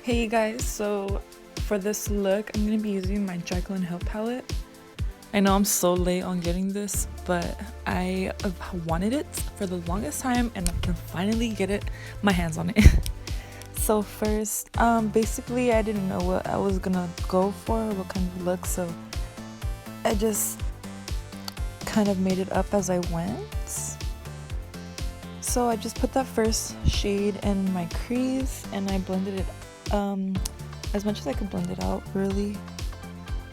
Hey guys, so for this look, I'm going to be using my Jaclyn Hill palette. I know I'm so late on getting this, but I have wanted it for the longest time and I can finally get my hands on it. So first, basically I didn't know what I was going to go for, what kind of look, so I just kind of made it up as I went. So I just put that first shade in my crease and I blended it as much as I could blend it out, really.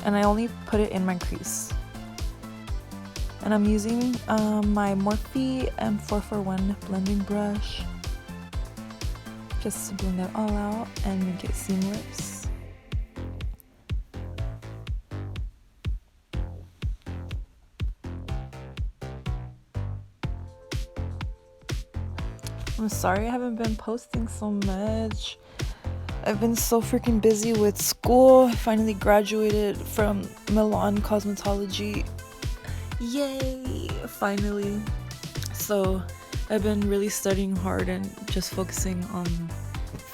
And I only put it in my crease. And I'm using my Morphe M441 blending brush just to blend that all out and make it seamless. I'm sorry I haven't been posting so much. I've been so freaking busy with school. I finally graduated from Milan Cosmetology. Yay! Finally. So I've been really studying hard and just focusing on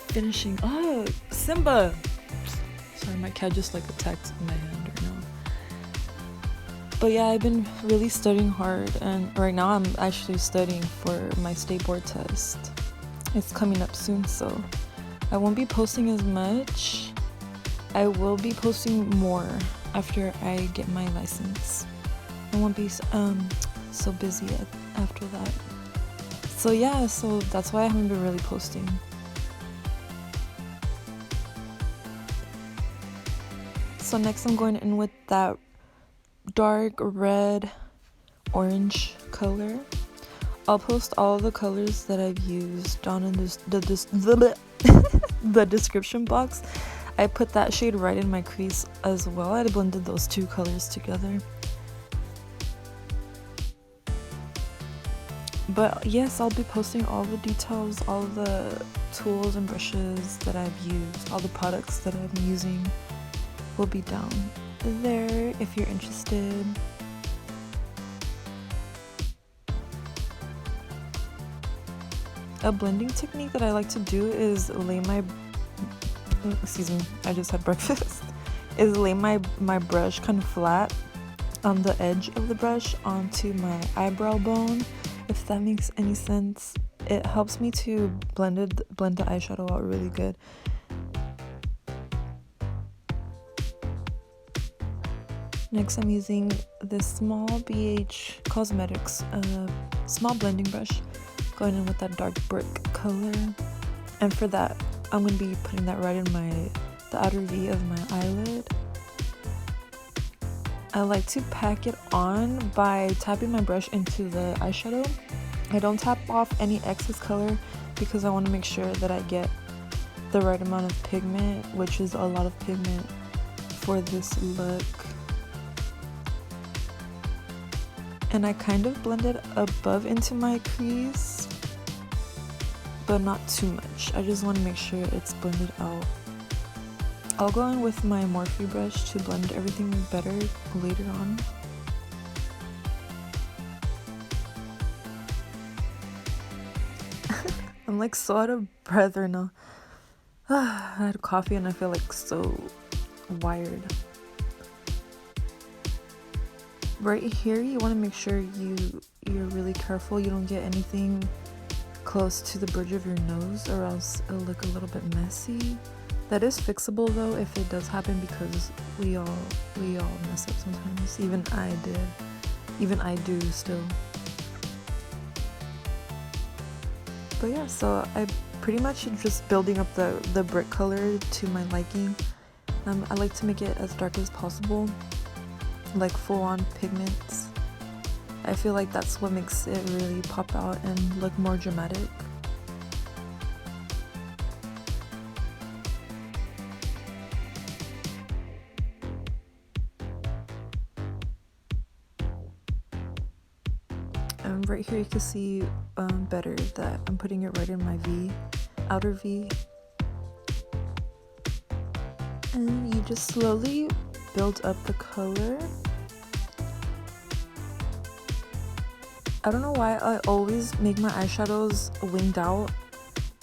finishing. Oh, Simba! Sorry, my cat just like attacked my hand right now. But yeah, I've been really studying hard, and right now I'm actually studying for my state board test. It's coming up soon, so I won't be posting as much. I will be posting more after I get my license. I won't be so busy after that. So yeah, so that's why I haven't been really posting. So next I'm going in with that dark red orange color. I'll post all the colors that I've used down in the description box. I put that shade right in my crease as well. I blended those two colors together. But yes, I'll be posting all the details, all the tools and brushes that I've used, all the products that I'm using will be down there if you're interested. A blending technique that I like to do is lay my, excuse me, I just had breakfast, is lay my brush kind of flat on the edge of the brush onto my eyebrow bone, if that makes any sense. It helps me to blend the eyeshadow out really good. Next I'm using this small BH Cosmetics small blending brush, going in with that dark brick color, and for that I'm going to be putting that right in the outer V of my eyelid. I like to pack it on by tapping my brush into the eyeshadow. I don't tap off any excess color because I want to make sure that I get the right amount of pigment, which is a lot of pigment for this look. And I kind of blend it above into my crease, but not too much. I just want to make sure it's blended out. I'll go in with my Morphe brush to blend everything better later on. I'm like so out of breath right now. I had coffee and I feel like so wired. Right here you want to make sure you're really careful you don't get anything close to the bridge of your nose, or else it'll look a little bit messy. That is fixable though if it does happen, because we all mess up sometimes. Even I do still. But yeah, so I pretty much just building up the brick color to my liking. I like to make it as dark as possible, like full-on pigments. I feel like that's what makes it really pop out and look more dramatic. And right here you can see better that I'm putting it right in my V, outer V. And you just slowly build up the color. I don't know why I always make my eyeshadows winged out.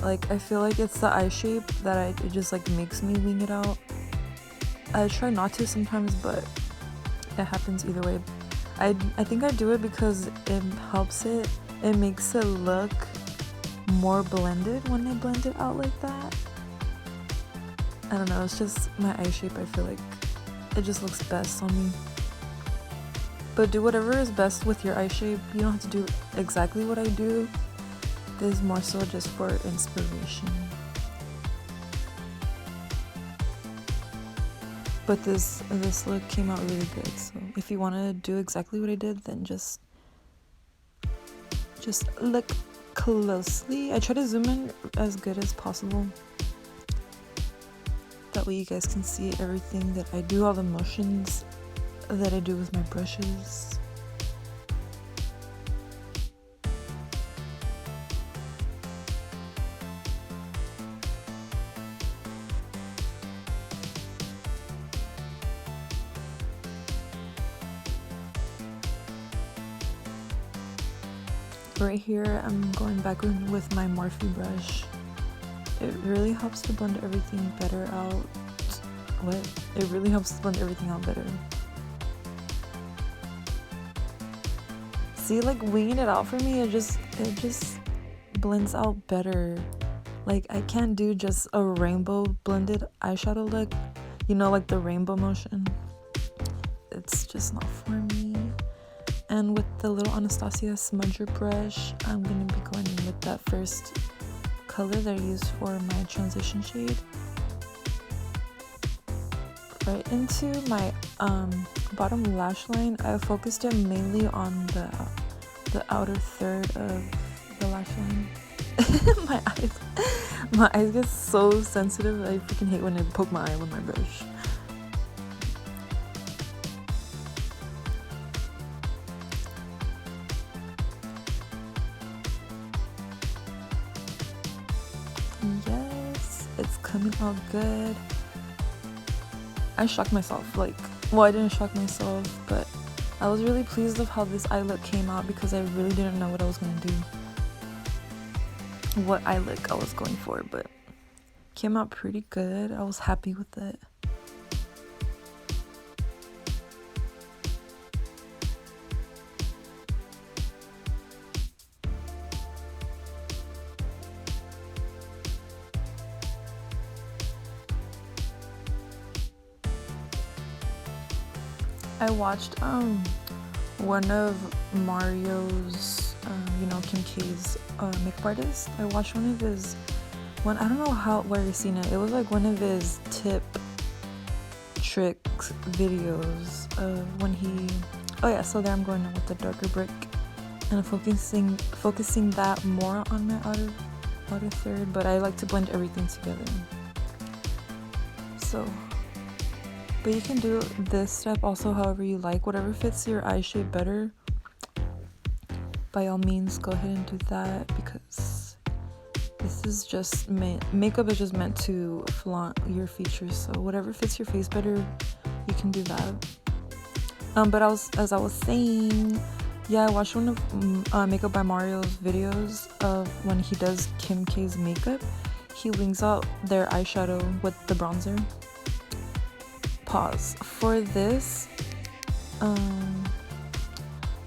Like, I feel like it's the eye shape that it just like makes me wing it out. I try not to sometimes, but it happens either way. I think I do it because it helps it makes it look more blended when I blend it out like that. I don't know, it's just my eye shape. I feel like it just looks best on me. But do whatever is best with your eye shape. You don't have to do exactly what I do. This is more so just for inspiration. But this look came out really good. So if you want to do exactly what I did, then just look closely. I try to zoom in as good as possible. That way you guys can see everything that I do, all the motions that I do with my brushes. Right here, I'm going back in with my Morphe brush. It really helps to blend everything better out. It really helps to blend everything out better. See, like winging it out for me, it just blends out better. Like I can't do just a rainbow blended eyeshadow look, you know, like the rainbow motion. It's just not for me. And with the little Anastasia smudger brush, I'm gonna be going in with that first color that I used for my transition shade. Right into my bottom lash line. I focused it mainly on the outer third of the lash line. my eyes get so sensitive. I freaking hate when I poke my eye with my brush. Yes, it's coming out good. I shocked myself. Like, well, I didn't shock myself, but I was really pleased of how this eye look came out because I really didn't know what I was going to do. What eye look I was going for, but came out pretty good. I was happy with it. I watched one of Mario's you know, Kim K's makeup artist. I watched one of his I don't know where I've seen it. It was like one of his tip tricks videos of when he so there I'm going in with the darker brick and focusing that more on my outer third, but I like to blend everything together. So but you can do this step also however you like, whatever fits your eye shape better. By all means, go ahead and do that because this is just makeup is just meant to flaunt your features. So whatever fits your face better, you can do that. But as I was saying, yeah, I watched one of Makeup by Mario's videos of when he does Kim K's makeup. He wings out their eyeshadow with the bronzer. Pause. For this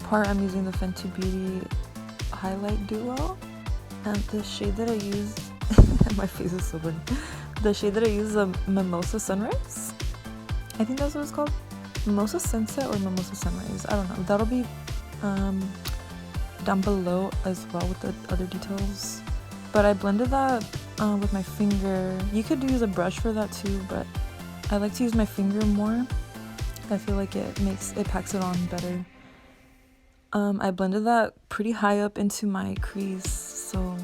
part, I'm using the Fenty Beauty Highlight Duo, and the shade that I use, my face is so funny. The shade that I use is a Mimosa Sunrise. I think that's what it's called. Mimosa Sunset or Mimosa Sunrise. I don't know. That'll be down below as well with the other details. But I blended that with my finger. You could use a brush for that too, but I like to use my finger more. I feel like it packs it on better. I blended that pretty high up into my crease, so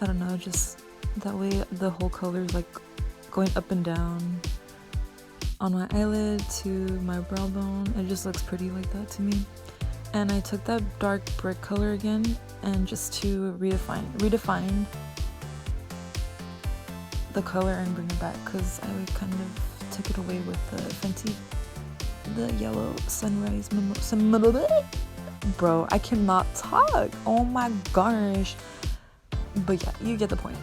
I don't know, just that way the whole color is like going up and down on my eyelid to my brow bone. It just looks pretty like that to me. And I took that dark brick color again and just to redefine the color and bring it back, because I kind of took it away with the Fenty, the yellow sunrise bro, I cannot talk. Oh my gosh. But yeah, you get the point.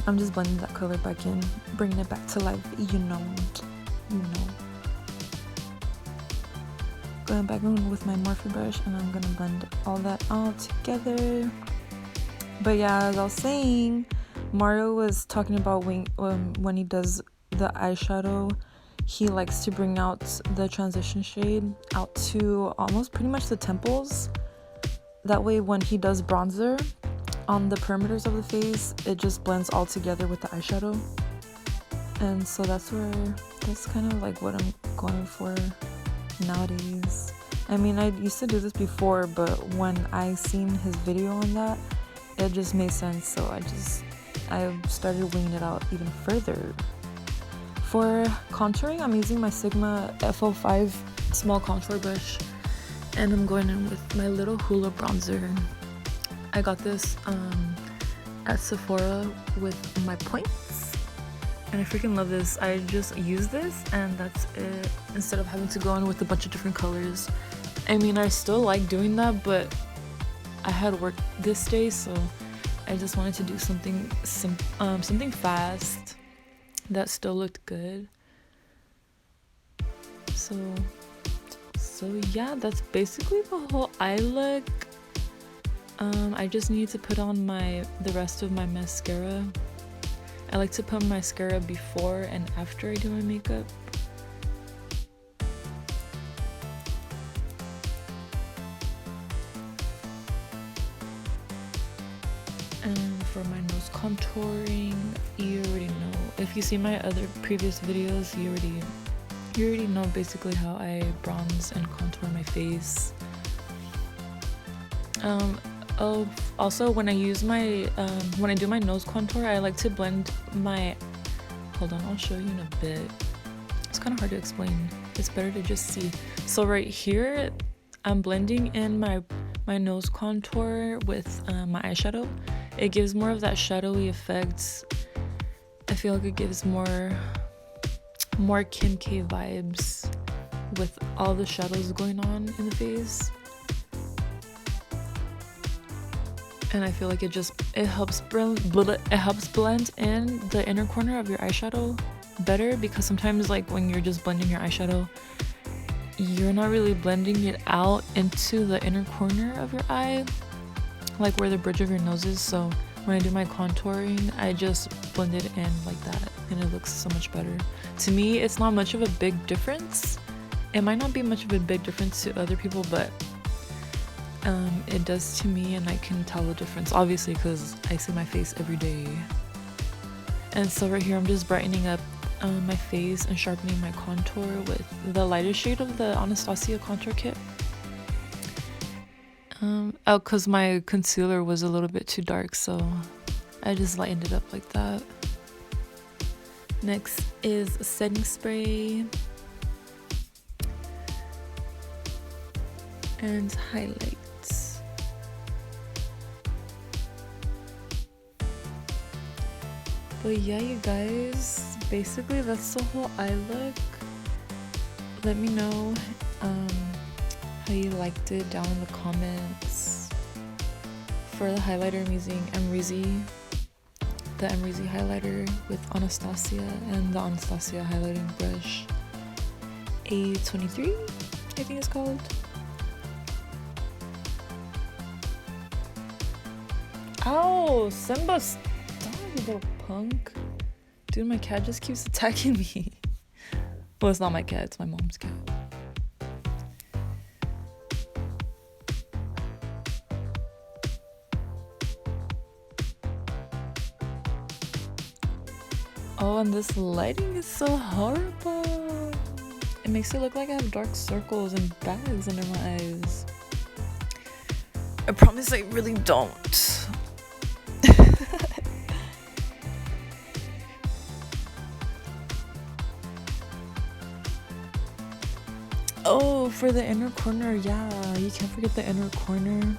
I'm just blending that color back in, bringing it back to life, you know. Going back in with my Morphe brush, and I'm gonna blend all that all together. But yeah, as I was saying, Mario was talking about when he does the eyeshadow, he likes to bring out the transition shade out to almost pretty much the temples. That way when he does bronzer on the perimeters of the face, it just blends all together with the eyeshadow. And so that's kind of like what I'm going for nowadays. I mean, I used to do this before, but when I seen his video on that, it just made sense, so I started winging it out even further. For contouring, I'm using my Sigma F05 small contour brush, and I'm going in with my little Hoola bronzer. I got this at Sephora with my points, and I freaking love this. I just use this and that's it, instead of having to go in with a bunch of different colors. I mean, I still like doing that, but I had work this day, so I just wanted to do something fast that still looked good. So yeah, that's basically the whole eye look. I just need to put on the rest of my mascara. I like to put mascara before and after I do my makeup. And for my nose contouring, you already know. If you see my other previous videos, you already know basically how I bronze and contour my face. Also, when I use when I do my nose contour, I like to blend my. Hold on, I'll show you in a bit. It's kind of hard to explain. It's better to just see. So right here, I'm blending in my nose contour with my eyeshadow. It gives more of that shadowy effect. I feel like it gives more Kim K vibes with all the shadows going on in the face. And I feel like it helps blend in the inner corner of your eyeshadow better, because sometimes like when you're just blending your eyeshadow, you're not really blending it out into the inner corner of your eye, like where the bridge of your nose is. So when I do my contouring, I just blend it in like that, and it looks so much better. To me, it's not much of a big difference. It might not be much of a big difference to other people, but it does to me, and I can tell the difference, obviously, because I see my face every day. And so right here, I'm just brightening up my face and sharpening my contour with the lightest shade of the Anastasia contour kit. Because my concealer was a little bit too dark, so I just lightened it up like that. Next is setting spray and highlights. But yeah, you guys, basically that's the whole eye look. Let me know how you liked it down in the comments. For the highlighter, I'm using Amrezy, the Amrezy highlighter with Anastasia, and the Anastasia highlighting brush A23, I think it's called. Ow, Simba, stop, you little punk. Dude, my cat just keeps attacking me. Well, it's not my cat, it's my mom's cat. Oh, and this lighting is so horrible. It makes it look like I have dark circles and bags under my eyes. I promise I really don't. Oh, for the inner corner, yeah, you can't forget the inner corner.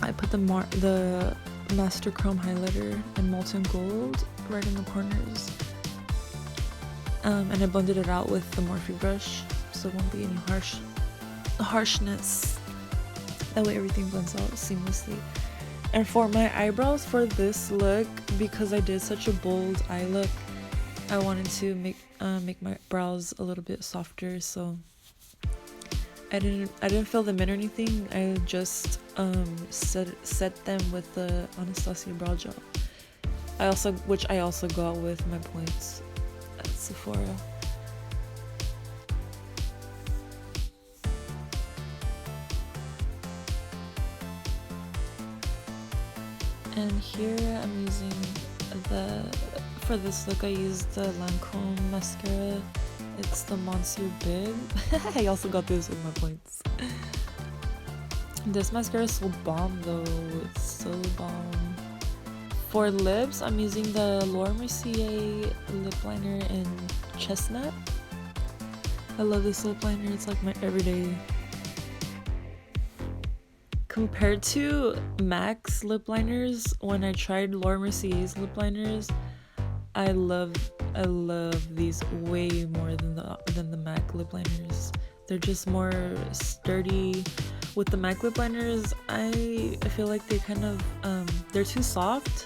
I put the Master Chrome highlighter in Molten Gold right in the corners. And I blended it out with the Morphe brush, so there won't be any harshness. That way everything blends out seamlessly. And for my eyebrows for this look, because I did such a bold eye look, I wanted to make my brows a little bit softer, so I didn't fill them in or anything. I just set them with the Anastasia brow gel. Which I also go out with my points at Sephora. And here I'm using for this look I used the Lancôme mascara. It's the Monsieur Big. I also got this with my points. This mascara is so bomb though. It's so bomb. For lips, I'm using the Laura Mercier lip liner in Chestnut. I love this lip liner. It's like my everyday. Compared to MAC's lip liners, when I tried Laura Mercier's lip liners, I love these way more than the MAC lip liners. They're just more sturdy. With the MAC lip liners, I feel like they kind of they're too soft,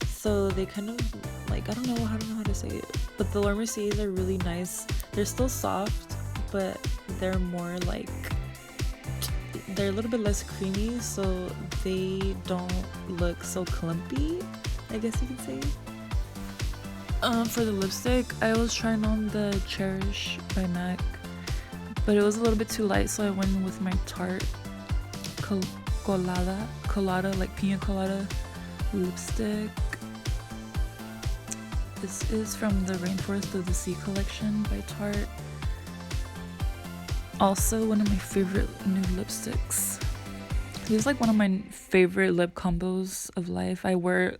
so they kind of like I don't know how to say it. But the Laura Merciers are really nice. They're still soft, but they're more like they're a little bit less creamy, so they don't look so clumpy, I guess you could say. For the lipstick, I was trying on the Cherish by MAC, but it was a little bit too light, so I went with my Tarte colada, like pina colada lipstick. This is from the Rainforest of the Sea collection by Tarte. Also one of my favorite nude lipsticks. This is like one of my favorite lip combos of life. I wear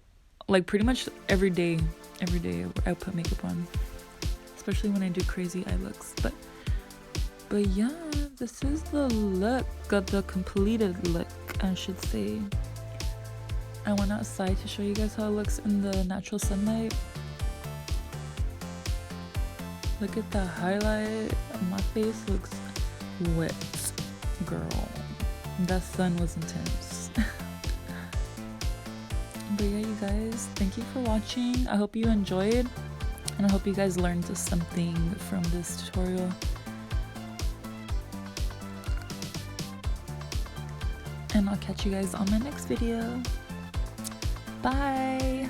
like pretty much every day I put makeup on, especially when I do crazy eye looks. But yeah, this is the look, the completed look I should say. I went outside to show you guys how it looks in the natural sunlight. Look at the highlight. My face looks wet, girl. That sun was intense. But yeah, you guys, thank you for watching. I hope you enjoyed, and I hope you guys learned something from this tutorial. And I'll catch you guys on my next video. Bye!